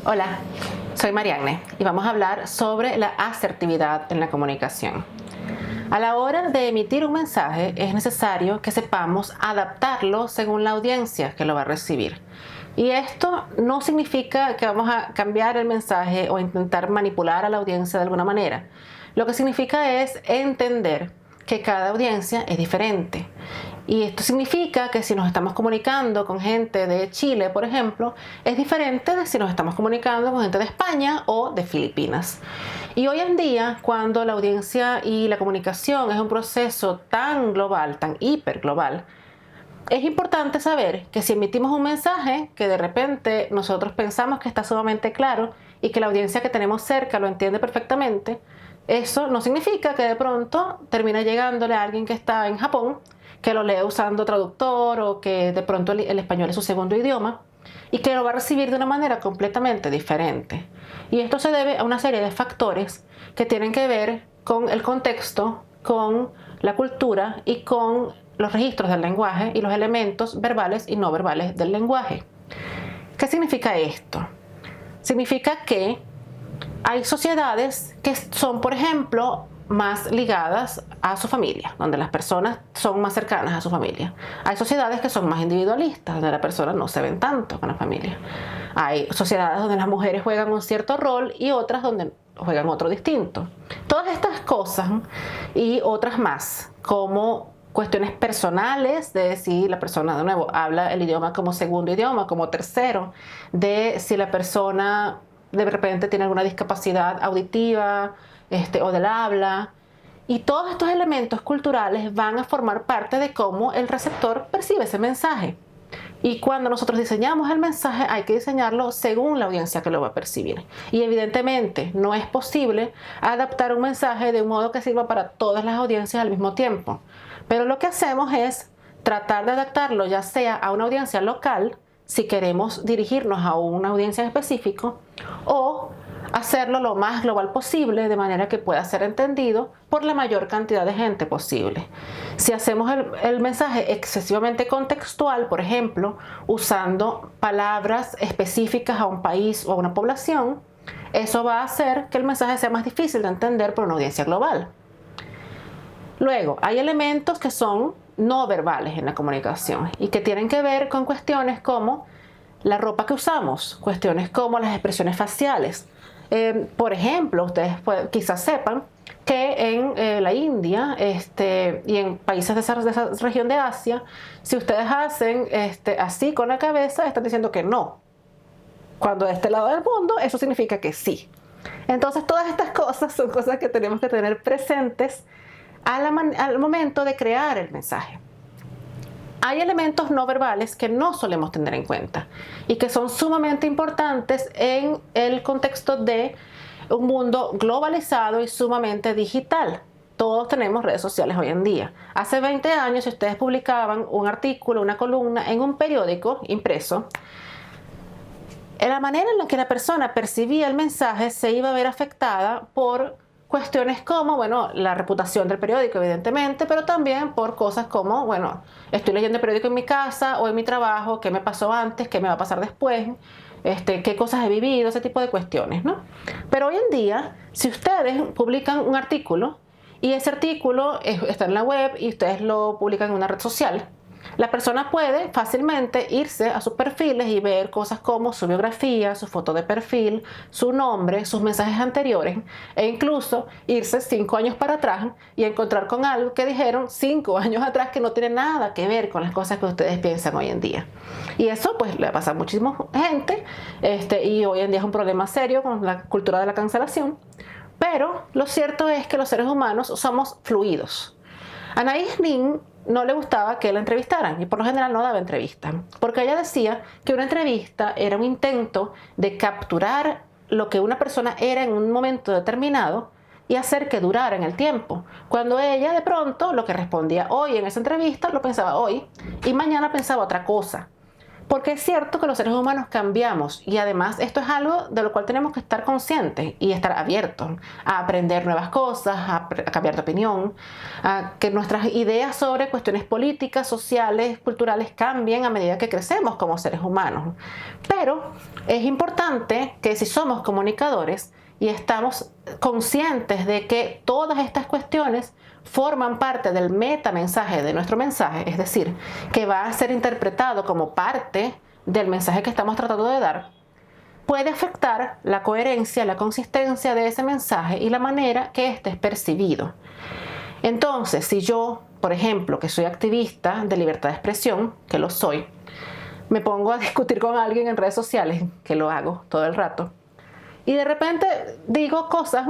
Hola, soy Marianne y vamos a hablar sobre la asertividad en la comunicación. A la hora de emitir un mensaje es necesario que sepamos adaptarlo según la audiencia que lo va a recibir. Y esto no significa que vamos a cambiar el mensaje o intentar manipular a la audiencia de alguna manera. Lo que significa es entender que cada audiencia es diferente. Y esto significa que si nos estamos comunicando con gente de Chile, por ejemplo, es diferente de si nos estamos comunicando con gente de España o de Filipinas. Y hoy en día, cuando la audiencia y la comunicación es un proceso tan global, tan hiperglobal, es importante saber que si emitimos un mensaje que de repente nosotros pensamos que está sumamente claro y que la audiencia que tenemos cerca lo entiende perfectamente, eso no significa que de pronto termine llegándole a alguien que está en Japón, que lo lee usando traductor o que de pronto el español es su segundo idioma y que lo va a recibir de una manera completamente diferente. Y esto se debe a una serie de factores que tienen que ver con el contexto, con la cultura y con los registros del lenguaje y los elementos verbales y no verbales del lenguaje. ¿Qué significa esto? Significa que hay sociedades que son, por ejemplo, más ligadas a su familia, donde las personas son más cercanas a su familia. Hay sociedades que son más individualistas, donde las personas no se ven tanto con la familia. Hay sociedades donde las mujeres juegan un cierto rol y otras donde juegan otro distinto. Todas estas cosas y otras más, como cuestiones personales de si la persona, de nuevo, habla el idioma como segundo idioma, como tercero, de si la persona de repente tiene alguna discapacidad auditiva o del habla. Y todos estos elementos culturales van a formar parte de cómo el receptor percibe ese mensaje. Y cuando nosotros diseñamos el mensaje hay que diseñarlo según la audiencia que lo va a percibir. Y evidentemente no es posible adaptar un mensaje de un modo que sirva para todas las audiencias al mismo tiempo. Pero lo que hacemos es tratar de adaptarlo ya sea a una audiencia local, si queremos dirigirnos a una audiencia en específico, o hacerlo lo más global posible de manera que pueda ser entendido por la mayor cantidad de gente posible. Si hacemos el mensaje excesivamente contextual, por ejemplo, usando palabras específicas a un país o a una población, eso va a hacer que el mensaje sea más difícil de entender por una audiencia global. Luego, hay elementos que son no verbales en la comunicación y que tienen que ver con cuestiones como la ropa que usamos, cuestiones como las expresiones faciales. Por ejemplo, ustedes quizás sepan que en la India y en países de esa región de Asia, si ustedes hacen así con la cabeza, están diciendo que no. Cuando de este lado del mundo, eso significa que sí. Entonces, todas estas cosas son cosas que tenemos que tener presentes al momento de crear el mensaje. Hay elementos no verbales que no solemos tener en cuenta y que son sumamente importantes en el contexto de un mundo globalizado y sumamente digital. Todos tenemos redes sociales hoy en día. Hace 20 años, si ustedes publicaban un artículo, una columna en un periódico impreso, la manera en la que la persona percibía el mensaje se iba a ver afectada por cuestiones como, bueno, la reputación del periódico, evidentemente, pero también por cosas como, bueno, estoy leyendo el periódico en mi casa o en mi trabajo, qué me pasó antes, qué me va a pasar después, qué cosas he vivido, ese tipo de cuestiones, ¿no? Pero hoy en día, si ustedes publican un artículo y ese artículo está en la web y ustedes lo publican en una red social, la persona puede fácilmente irse a sus perfiles y ver cosas como su biografía, su foto de perfil, su nombre, sus mensajes anteriores e incluso irse 5 años para atrás y encontrar con algo que dijeron 5 años atrás que no tiene nada que ver con las cosas que ustedes piensan hoy en día. Y eso pues le pasa a muchísima gente y hoy en día es un problema serio con la cultura de la cancelación. Pero lo cierto es que los seres humanos somos fluidos. Anaïs Nin no le gustaba que la entrevistaran y por lo general no daba entrevistas, porque ella decía que una entrevista era un intento de capturar lo que una persona era en un momento determinado y hacer que durara en el tiempo, cuando ella de pronto lo que respondía hoy en esa entrevista lo pensaba hoy y mañana pensaba otra cosa. Porque es cierto que los seres humanos cambiamos y además esto es algo de lo cual tenemos que estar conscientes y estar abiertos a aprender nuevas cosas, a cambiar de opinión, a que nuestras ideas sobre cuestiones políticas, sociales, culturales cambien a medida que crecemos como seres humanos. Pero es importante que si somos comunicadores y estamos conscientes de que todas estas cuestiones forman parte del metamensaje de nuestro mensaje, es decir, que va a ser interpretado como parte del mensaje que estamos tratando de dar, puede afectar la coherencia, la consistencia de ese mensaje y la manera que éste es percibido. Entonces, si yo, por ejemplo, que soy activista de libertad de expresión, que lo soy, me pongo a discutir con alguien en redes sociales, que lo hago todo el rato, y de repente digo cosas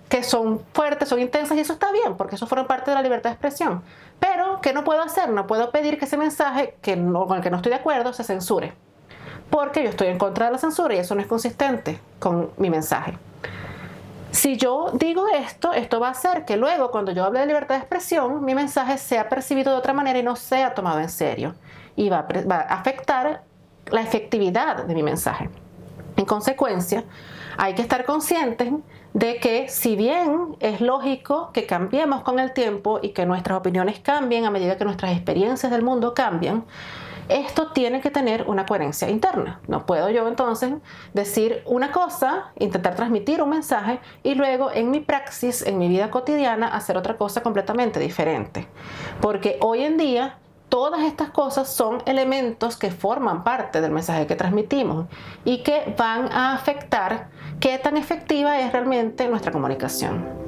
que son fuertes, son intensas, y eso está bien, porque eso forma parte de la libertad de expresión. Pero, ¿qué no puedo hacer? No puedo pedir que ese mensaje con el que no estoy de acuerdo se censure, porque yo estoy en contra de la censura y eso no es consistente con mi mensaje. Si yo digo esto va a hacer que luego, cuando yo hable de libertad de expresión, mi mensaje sea percibido de otra manera y no sea tomado en serio. Y va a afectar la efectividad de mi mensaje. En consecuencia, hay que estar conscientes de que si bien es lógico que cambiemos con el tiempo y que nuestras opiniones cambien a medida que nuestras experiencias del mundo cambian, esto tiene que tener una coherencia interna. No puedo yo entonces decir una cosa, intentar transmitir un mensaje y luego en mi praxis, en mi vida cotidiana, hacer otra cosa completamente diferente. Porque hoy en día todas estas cosas son elementos que forman parte del mensaje que transmitimos y que van a afectar qué tan efectiva es realmente nuestra comunicación.